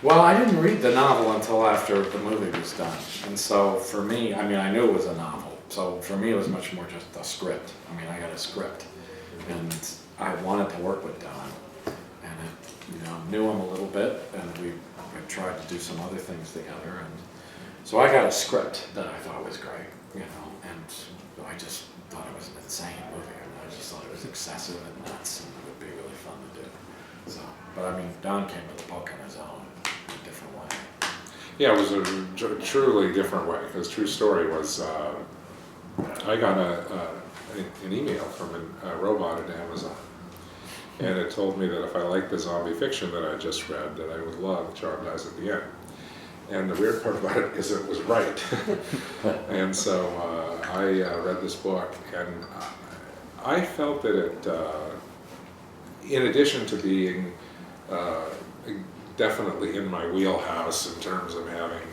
Well, I didn't read the novel until after the movie was done. And so for me, I mean, I knew it was a novel. So for me, it was much more just a script. I mean, I got a script. And I wanted to work with Don. And I knew him a little bit. And we tried to do some other things together. And so I got a script that I thought was great, and I just thought it was an insane movie. I mean, I just thought it was excessive and nuts, and it would be really fun to do. So, but I mean, Don came with the book on his own, in a different way. Yeah, it was a truly different way, because true story was, I got an email from a robot at Amazon, and it told me that if I liked the zombie fiction that I just read, that I would love Charmed Eyes at the End. And the weird part about it is it was right. And so I read this book, and I felt that it, in addition to being definitely in my wheelhouse in terms of having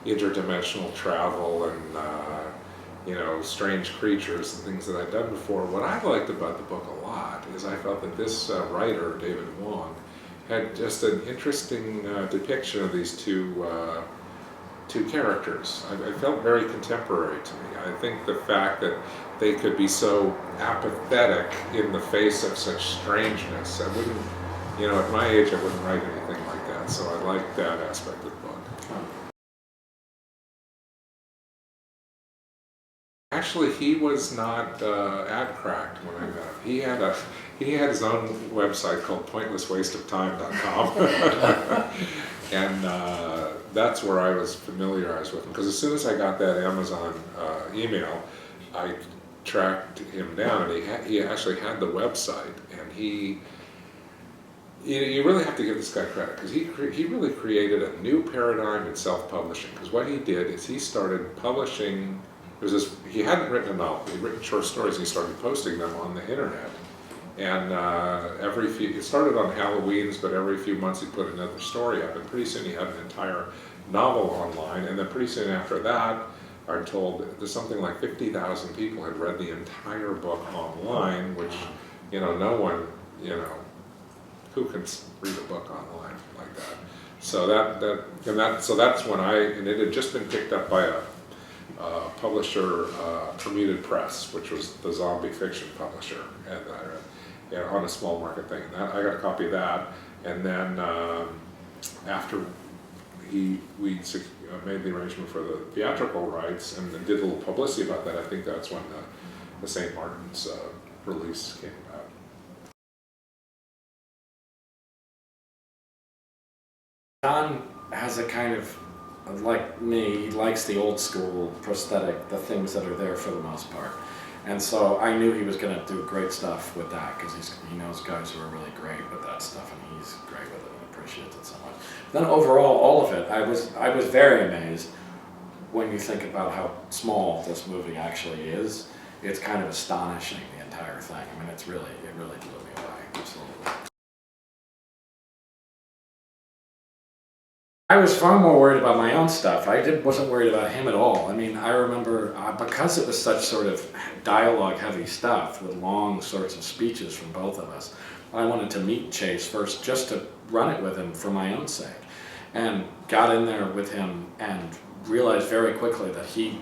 interdimensional travel and strange creatures and things that I'd done before, what I liked about the book a lot is I felt that this writer, David Wong, had just an interesting depiction of these two characters. I felt very contemporary to me. I think the fact that they could be so apathetic in the face of such strangeness, I wouldn't, at my age, I wouldn't write anything like that. So I like that aspect of the book. Actually, he was not ad cracked when I met him. He had his own website called pointlesswasteoftime.com, and that's where I was familiarized with him. Because as soon as I got that Amazon email, I tracked him down, and he actually had the website, and you really have to give this guy credit, because he really created a new paradigm in self-publishing. Because what he did is he started publishing. He hadn't written a novel, he'd written short stories, and he started posting them on the internet. And it started on Halloween's, but every few months he'd put another story up, and pretty soon he had an entire novel online, and then pretty soon after that, I'm told there's something like 50,000 people had read the entire book online, which, no one, who can read a book online like that? So that's when and it had just been picked up by a publisher, Permuted Press, which was the zombie fiction publisher, and on a small market thing. And I got a copy of that, and then after we made the arrangement for the theatrical rights and did a little publicity about that, I think that's when the St. Martin's release came about. Don has a kind of, like me, he likes the old school prosthetic, the things that are there for the most part. And so I knew he was going to do great stuff with that, because he knows guys who are really great with that stuff, and he's great with it and appreciates it so much. Then overall, all of it, I was very amazed when you think about how small this movie actually is. It's kind of astonishing, the entire thing. I mean, it really blew me away, absolutely. I was far more worried about my own stuff. Wasn't worried about him at all. I mean, I remember, because it was such sort of dialogue-heavy stuff with long sorts of speeches from both of us, I wanted to meet Chase first just to run it with him for my own sake. And got in there with him and realized very quickly that he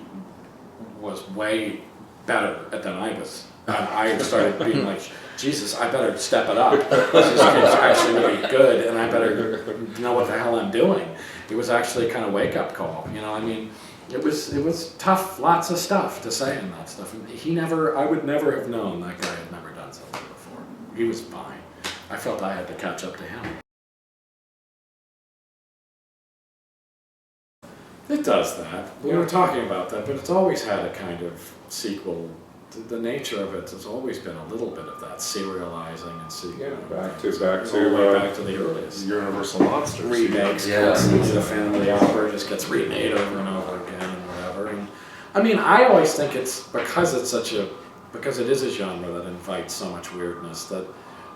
was way better than I was. And I started being like, Jesus, I better step it up. This kid's actually really good, and I better know what the hell I'm doing. It was actually a kind of wake-up call. I mean, it was tough, lots of stuff to say in that stuff. And I would never have known that guy had never done something before. He was fine. I felt I had to catch up to him. It does that. We were talking about that, but it's always had a kind of sequel. The nature of it has always been a little bit of that serializing and sequel. Yeah, back to the earliest Universal Monsters remakes. The family opera just gets remade over and over again and whatever. And I mean, I always think it's because it is a genre that invites so much weirdness, that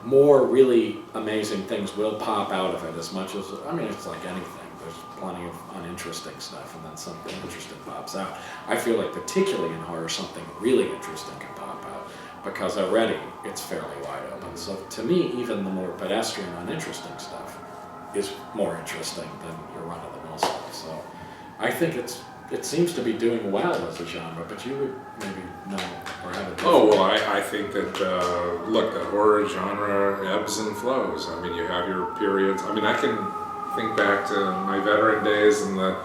more really amazing things will pop out of it. As much as, I mean, it's like anything. There's plenty of uninteresting stuff, and then something interesting pops out. I feel like particularly in horror, something really interesting can pop out, because already it's fairly wide open. So to me, even the more pedestrian, uninteresting stuff is more interesting than your run-of-the-mill stuff. So I think it seems to be doing well as a genre, but you would maybe know or have a Oh, well, I think that, look, the horror genre ebbs and flows. I mean, you have your periods. I mean, I can think back to my veteran days in the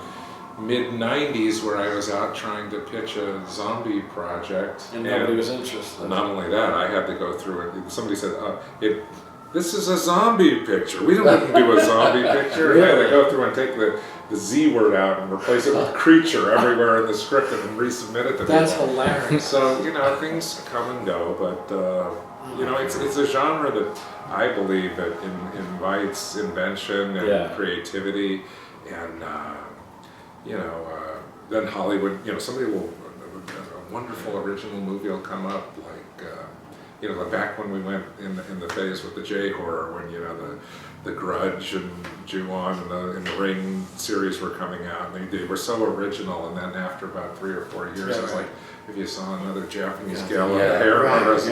mid-90s where I was out trying to pitch a zombie project. And nobody was interested. Not only that, I had to go through it. Somebody said, this is a zombie picture. We don't do a zombie picture. Really? I had to go through and take the Z word out and replace it with creature everywhere in the script and then resubmit it to That's people. hilarious. So, things come and go, but, it's a genre that I believe that invites invention and creativity and, then Hollywood, somebody will, a wonderful original movie will come up like, back when we went in the phase with the J-horror, when, the Grudge and Ju-On and the Ring series were coming out, and they were so original, and then after about 3 or 4 years, it was like, if you saw another Japanese gal with a hair artist,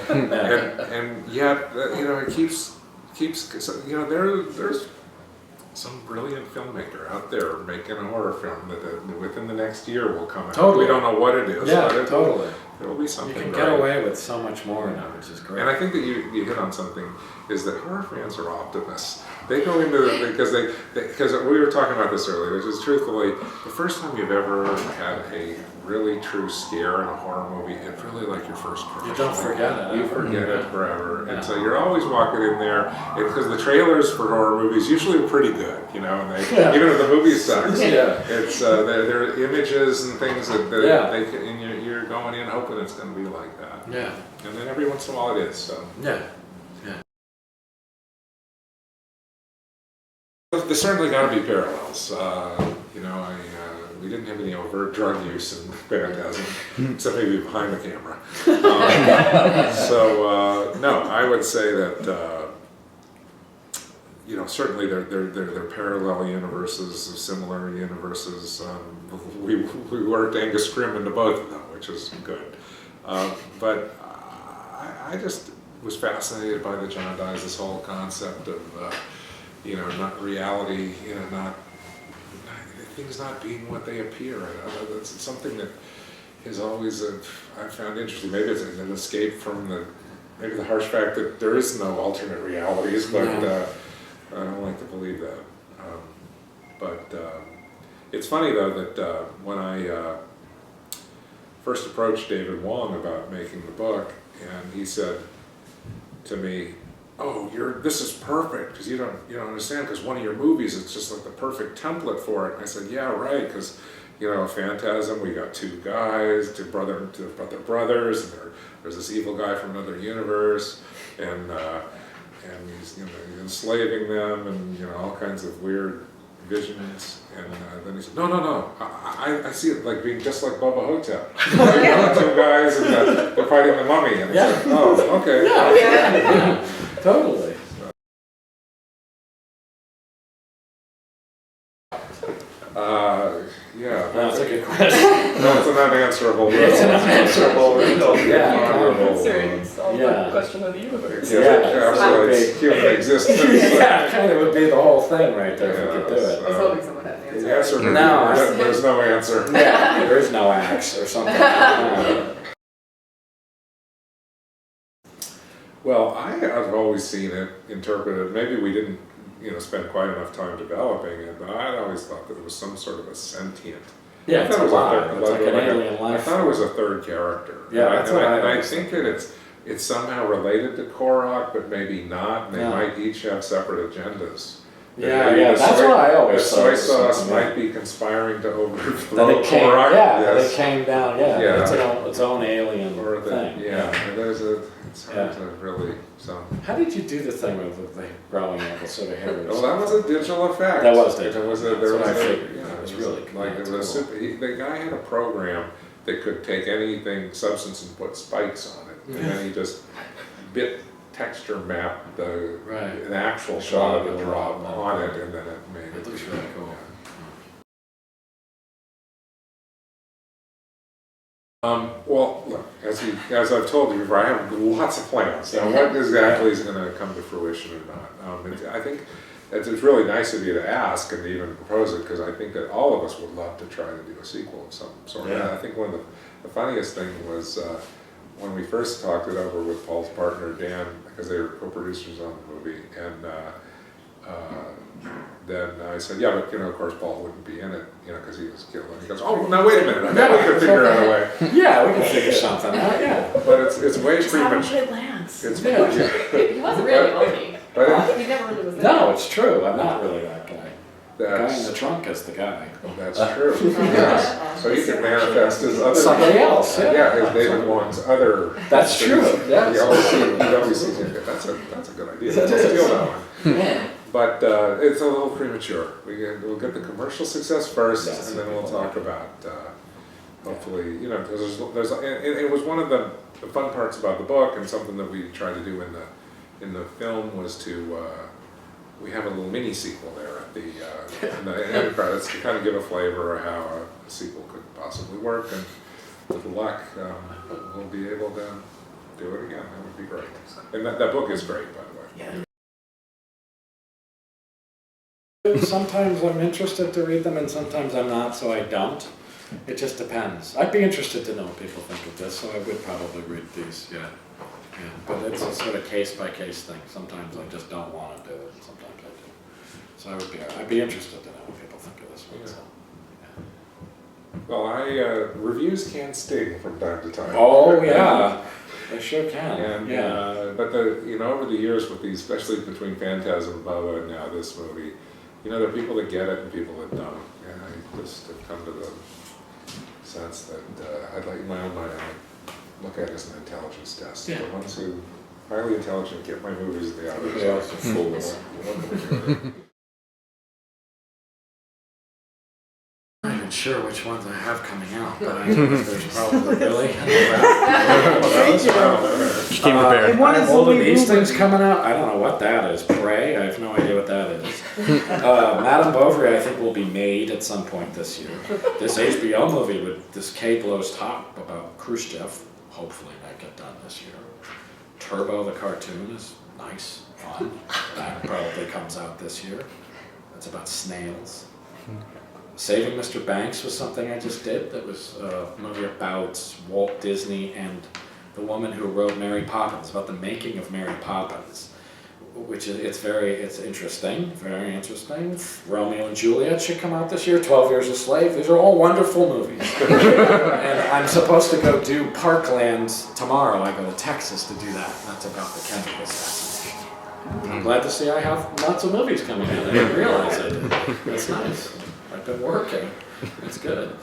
and yet, it keeps, there's some brilliant filmmaker out there making a horror film that within the next year will come out. Totally. We don't know what it is. Yeah, but totally. There will be something. You can great. get away with so much more now, which is great. And I think that you hit on something, is that horror fans are optimists. They go into it because we were talking about this earlier, which is truthfully, the first time you've ever had a really true scare in a horror movie, it's really like your first professional. You don't forget it. You forget it forever. And so you're always walking in there, because the trailers for horror movies usually are pretty good, and even if the movie sucks, it's there are images and things that they can, and you're going in hoping it's going to be like that. Yeah. And then every once in a while it is. So. Yeah. There's certainly got to be parallels. We didn't have any overt drug use in Phantasm, except maybe behind the camera. No, I would say that certainly they're parallel universes, similar universes. We worked Angus Scrimm into both of them, which is good. But I just was fascinated by the John Dies, this whole concept of not reality, not things not being what they appear. That's something that is always I found interesting. Maybe it's an escape from maybe the harsh fact that there is no alternate realities, but I don't like to believe that. It's funny though that when I first approached David Wong about making the book, and he said to me, "Oh, this is perfect, because you don't understand, because one of your movies, it's just like the perfect template for it." And I said, "Yeah, right, because Phantasm, we got two guys, two brother brothers, and there's this evil guy from another universe, and he's he's enslaving them, and all kinds of weird visions." And then he said, "No, I see it like being just like Bubba Hotep. Two guys, and they're fighting the mummy." And I said, "Oh, okay." Yeah. Totally. That's a good question. No, it's an unanswerable riddle. It's an unanswerable riddle. It's all the question of the universe. Absolutely. Human existence. Kind of would be the whole thing right there if we could do it. I was hoping someone had an answer. The answer there's no answer. Yeah, there is no axe or something. Well, I have always seen it interpreted, maybe we didn't spend quite enough time developing it, but I'd always thought that it was some sort of a sentient. Yeah, it's alive. It's like an alien I life. thought it was a third character. Yeah, that's what I think that it's somehow related to Korok, but maybe not. They might each have separate agendas. Yeah, that's what I always thought. thought. Soy sauce might be conspiring to overthrow That it came, Korok. that it came down, Yeah. its own alien thing. It's hard to really, so. How did you do the thing with the growing up with sort of hairs? Well, that was a digital effect. That was digital. It was That's what I figured. It was really like cool. the guy had a program that could take anything, substance, and put spikes on it, and then he just bit texture map an actual shot of the drop on it, and then it made it. It looks really cool. Well, look, as I've told you before, I have lots of plans. Now, what exactly is going to come to fruition or not? I think it's really nice of you to ask and to even propose it, because I think that all of us would love to try to do a sequel of some sort. Yeah. I think one of the funniest thing was when we first talked it over with Paul's partner Dan, because they were co-producers on the movie, and then I said, yeah, but of course Paul wouldn't be in it, because he was killed. And he goes, oh, now wait a minute, I bet we could figure out a way. Yeah, we can figure something out, yeah. But it's way Just have him premature. play Lance. It's Yeah. He wasn't really Oni. But He never really was there. No, it's true, I'm not really that guy. The guy in that's, the trunk is the guy. that's true. Yes. So he can manifest his other Somebody else, yeah. Yeah, his David Wong's other. That's true, yes. He always sees him. That's a good idea. Let's steal that one. Yeah. But it's a little premature. We'll get the commercial success first, Yes. and then we'll talk about hopefully, because there's and it was one of the fun parts about the book, and something that we tried to do in the film was to we have a little mini sequel there at in the end credits to kind of give a flavor of how a sequel could possibly work, and with luck we'll be able to do it again. That would be great. And that book is great, by the way. Yeah. Sometimes I'm interested to read them and sometimes I'm not, so I don't. It just depends. I'd be interested to know what people think of this, so I would probably read these, yeah. But it's a sort of case-by-case thing. Sometimes I just don't want to do it, and sometimes I do. So I'd be interested to know what people think of this one. So, Well, reviews can sting from time to time. oh yeah, they sure can. And yeah. but over the years with these, especially between Phantasm, Bubba, and now this movie, there are people that get it and people that don't. And I just have come to the sense that I'd like, in my own mind, I look at it as an intelligence test. Yeah. The ones who highly intelligent get my movies, and the others Everybody are else is fools. What can we do? I'm not even sure which ones I have coming out, but I know there's probably really. She came prepared. And one is all of only these moving. things coming out. I don't know what that is. Prey. I have no idea what that is. Madame Bovary, I think, will be made at some point this year. This HBO movie with this K blows top about Khrushchev, hopefully might get done this year. Turbo the cartoon is nice, fun. That probably comes out this year. That's about snails. Saving Mr. Banks was something I just did. That was a movie about Walt Disney and the woman who wrote Mary Poppins, about the making of Mary Poppins, which is it's interesting, very interesting. Romeo and Juliet should come out this year. 12 Years a Slave. These are all wonderful movies. And I'm supposed to go do Parkland tomorrow. I go to Texas to do that. That's about the Kennedy assassination. I'm glad to see I have lots of movies coming out. I didn't realize I did. That's nice. I've been working. It's good.